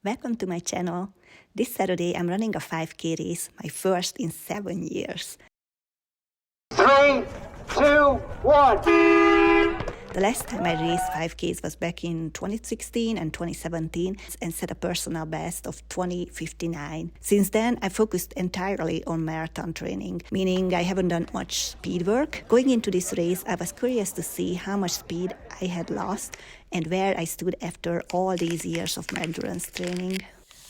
Welcome to my channel. This Saturday I'm running a 5K race, my first in 7 years. 3, 2, 1. The last time I raced 5Ks was back in 2016 and 2017 and set a personal best of 20:59. Since then, I focused entirely on marathon training, meaning I haven't done much speed work. Going into this race, I was curious to see how much speed I had lost and where I stood after all these years of endurance training.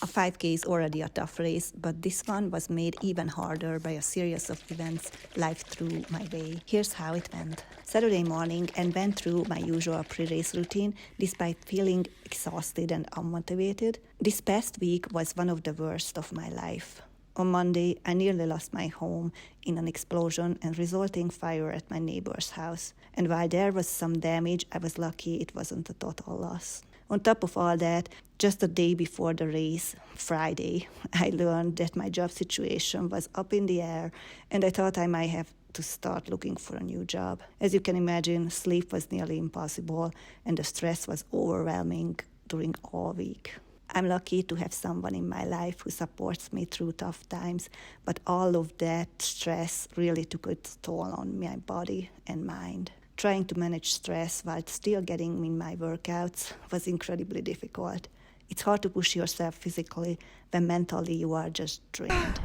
A 5K is already a tough race, but this one was made even harder by a series of events life threw my way. Here's how it went. Saturday morning and went through my usual pre-race routine despite feeling exhausted and unmotivated. This past week was one of the worst of my life. On Monday, I nearly lost my home in an explosion and resulting fire at my neighbor's house. And while there was some damage, I was lucky it wasn't a total loss. On top of all that, just a day before the race, Friday, I learned that my job situation was up in the air and I thought I might have to start looking for a new job. As you can imagine, sleep was nearly impossible and the stress was overwhelming during all week. I'm lucky to have someone in my life who supports me through tough times, but all of that stress really took its toll on my body and mind. Trying to manage stress while still getting in my workouts was incredibly difficult. It's hard to push yourself physically when mentally you are just drained.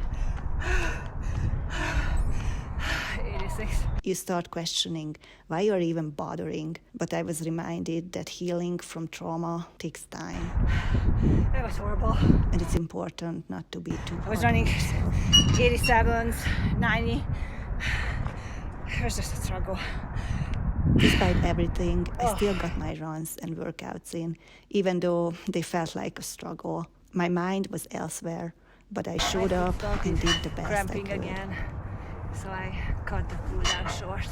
86. You start questioning why you're even bothering, but I was reminded that healing from trauma takes time. It was horrible. And it's important not to be too hard. I was running 87s, 90. It was just a struggle. Despite everything, I still got my runs and workouts in, even though they felt like a struggle. My mind was elsewhere, but I showed up and did the best Cramping I could. again, so I cut the cool down short.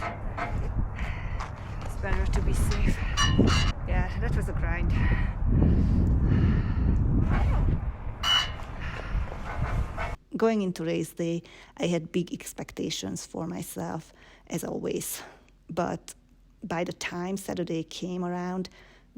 It's better to be safe. Yeah, that was a grind. Going into race day, I had big expectations for myself, as always. But by the time Saturday came around,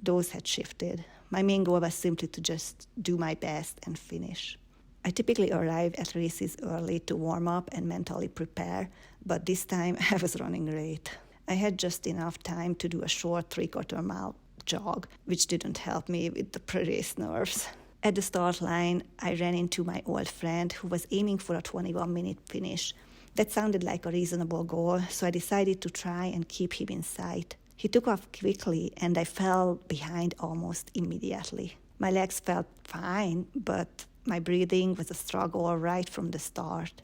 those had shifted. My main goal was simply to just do my best and finish. I typically arrive at races early to warm up and mentally prepare, but this time I was running late. I had just enough time to do a short 3/4 mile jog, which didn't help me with the pre-race nerves. At the start line, I ran into my old friend who was aiming for a 21-minute finish. That sounded like a reasonable goal, so I decided to try and keep him in sight. He took off quickly, and I fell behind almost immediately. My legs felt fine, but my breathing was a struggle right from the start.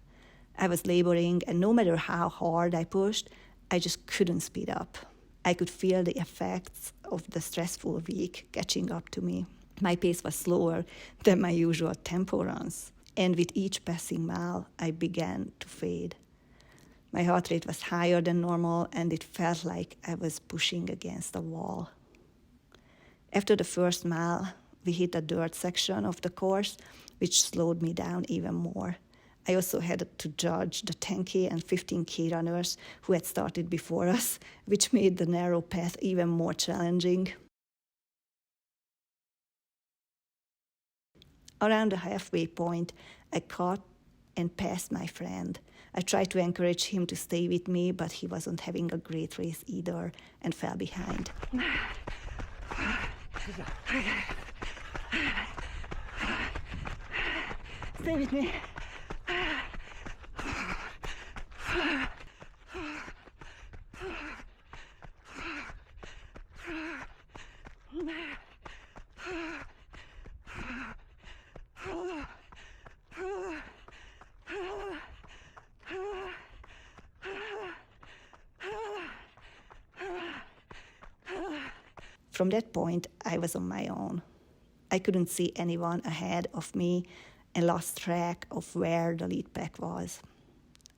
I was laboring, and no matter how hard I pushed, I just couldn't speed up. I could feel the effects of the stressful week catching up to me. My pace was slower than my usual tempo runs. And with each passing mile, I began to fade. My heart rate was higher than normal, and it felt like I was pushing against a wall. After the first mile, we hit a dirt section of the course, which slowed me down even more. I also had to judge the 10K and 15K runners who had started before us, which made the narrow path even more challenging. Around the halfway point, I caught and passed my friend. I tried to encourage him to stay with me, but he wasn't having a great race either and fell behind. Stay with me. From that point, I was on my own. I couldn't see anyone ahead of me and lost track of where the lead pack was.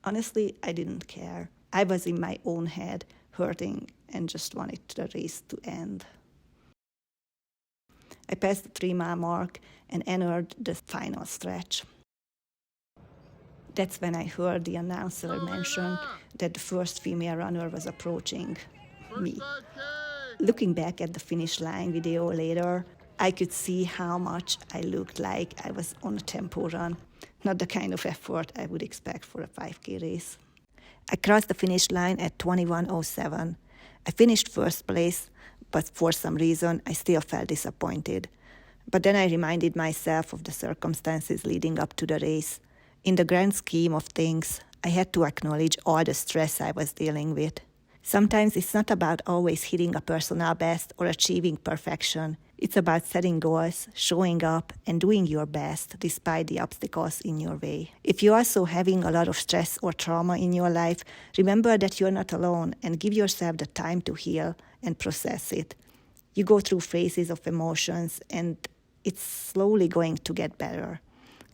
Honestly, I didn't care. I was in my own head, hurting, and just wanted the race to end. I passed the 3-mile mark and entered the final stretch. That's when I heard the announcer mention that the first female runner was approaching me. Looking back at the finish line video later, I could see how much I looked like I was on a tempo run, not the kind of effort I would expect for a 5K race. I crossed the finish line at 21:07. I finished first place, but for some reason I still felt disappointed. But then I reminded myself of the circumstances leading up to the race. In the grand scheme of things, I had to acknowledge all the stress I was dealing with. Sometimes it's not about always hitting a personal best or achieving perfection. It's about setting goals, showing up, and doing your best despite the obstacles in your way. If you're also having a lot of stress or trauma in your life, remember that you're not alone and give yourself the time to heal and process it. You go through phases of emotions and it's slowly going to get better.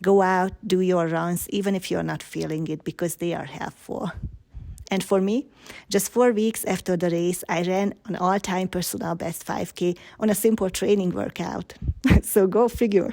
Go out, do your runs, even if you're not feeling it, because they are helpful. And for me, just 4 weeks after the race, I ran an all-time personal best 5K on a simple training workout. So go figure.